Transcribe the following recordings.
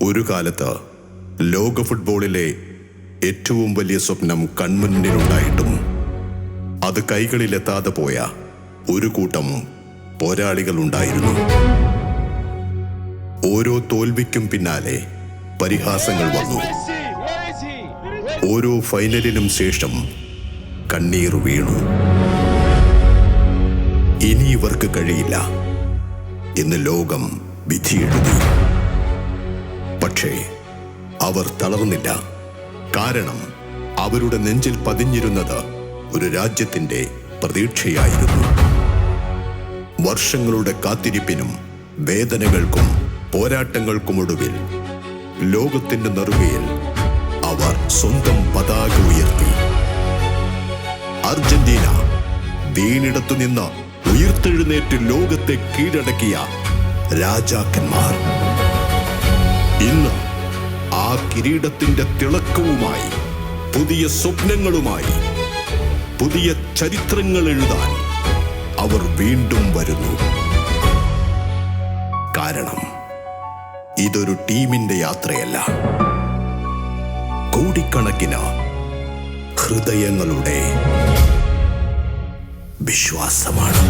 ഒരു കാലത്ത് ലോക ഫുട്ബോളിലെ ഏറ്റവും വലിയ സ്വപ്നം കൺമുന്നിലുണ്ടായിട്ടും അത് കൈകളിലെത്താതെ പോയ ഒരു കൂട്ടം പോരാളികളുണ്ടായിരുന്നു. ഓരോ തോൽവിക്കും പിന്നാലെ പരിഹാസങ്ങൾ വന്നു. ഓരോ ഫൈനലിനും ശേഷം കണ്ണീർ വീണു. ഇനി ഇവർക്ക് കഴിയില്ല എന്ന് ലോകം വിധിയെഴുതി. പക്ഷേ അവർ തളർന്നില്ല. കാരണം അവരുടെ നെഞ്ചിൽ പതിഞ്ഞിരുന്നത് ഒരു രാജ്യത്തിന്റെ പ്രതീക്ഷയായിരുന്നു. വർഷങ്ങളുടെ കാത്തിരിപ്പിനും വേദനകൾക്കും പോരാട്ടങ്ങൾക്കുമൊടുവിൽ ലോകത്തിന്റെ നെറുകയിൽ അവർ സ്വന്തം പതാക ഉയർത്തി. അർജന്റീന വീണിടത്തു നിന്ന് ഉയർത്തെഴുന്നേറ്റ് ലോകത്തെ കീഴടക്കിയ രാജാക്കന്മാർ ഇന്ന് ആ കിരീടത്തിന്റെ തിളക്കവുമായി, പുതിയ സ്വപ്നങ്ങളുമായി, പുതിയ ചരിത്രങ്ങൾ എഴുതാൻ അവർ വീണ്ടും വരുന്നു. കാരണം ഇതൊരു ടീമിന്റെ യാത്രയല്ല, കോടിക്കണക്കിന് ഹൃദയങ്ങളുടെ വിശ്വാസമാണ്.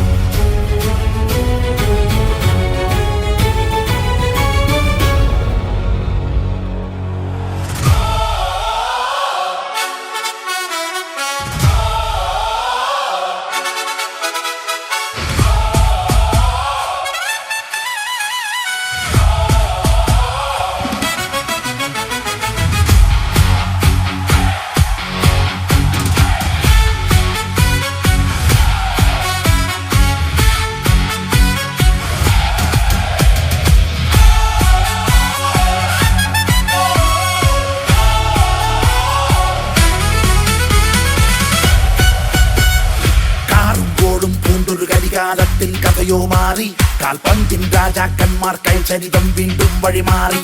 കാലത്തിൽ കഥയോ മാറി, കാൽപന്തിൻ രാജാക്കന്മാർ കൈചരിതം വീണ്ടും വഴിമാറി.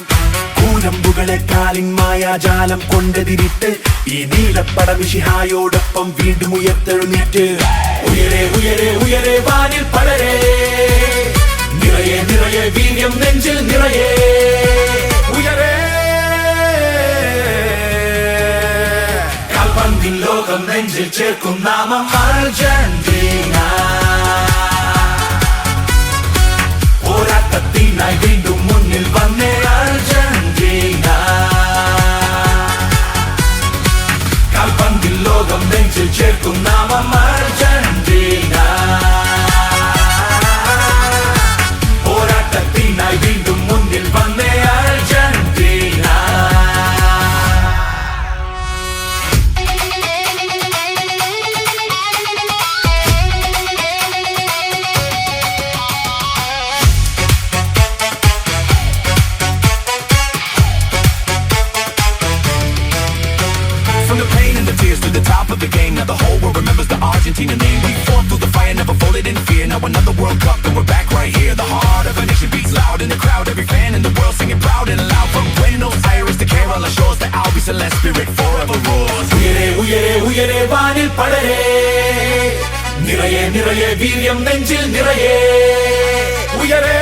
കൂനമ്പുകളെ കാലിൻ മായാജാലം കൊണ്ടെതിരിട്ട് ഈ നീലപ്പട മിശിഹായോടൊപ്പം വീണ്ടും ഉയർത്തെഴുന്നേറ്റ് ഉയരെ ഉയരെ ഉയരെ വാനിൽ പടരെ, നിറയെ നിറയെ വീര്യം നെഞ്ചിൽ നിറയെ ഉയരെ. കാൽപന്തിൻ ലോകം നെഞ്ചിൽ ചേർക്കും നാമം അർജന്റീന. പോരാട്ടത്തിനായി വീണ്ടും മുന്നിൽ വന്നേ അർജന്റീന. കാൽപന്തിൽ ലോകം നെഞ്ചിൽ ചേർക്കും നാമം അർജന്റീന. പോരാട്ടത്തിനായി വീണ്ടും മുന്നിൽ വന്നേ Argentina. From the pain and the tears to the top of the game, now the whole world remembers the Argentina name. We fought through the fire, never folded in fear. Now another World Cup and we're back right here. The heart of a nation beats loud in the crowd. Every fan in the world singing proud and loud. From Buenos Aires to Kerala shores, the Albi Celeste spirit forever roars. ഉയരെ ഉയരെ ഉയരെ വാനിൽ പടരെ, നിറയെ നിറയെ വീര്യം നെഞ്ചിൽ നിറയെ ഉയരെ.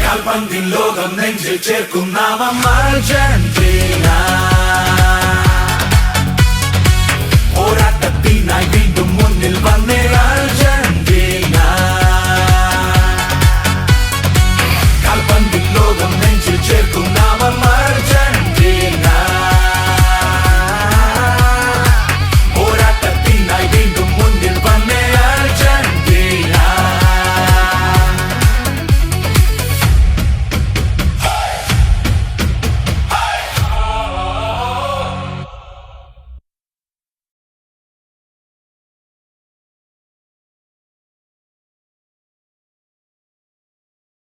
കാൽപന്തിൻ ലോകം നെഞ്ചിൽ ചേർക്കും നാമം അർജന്റീന.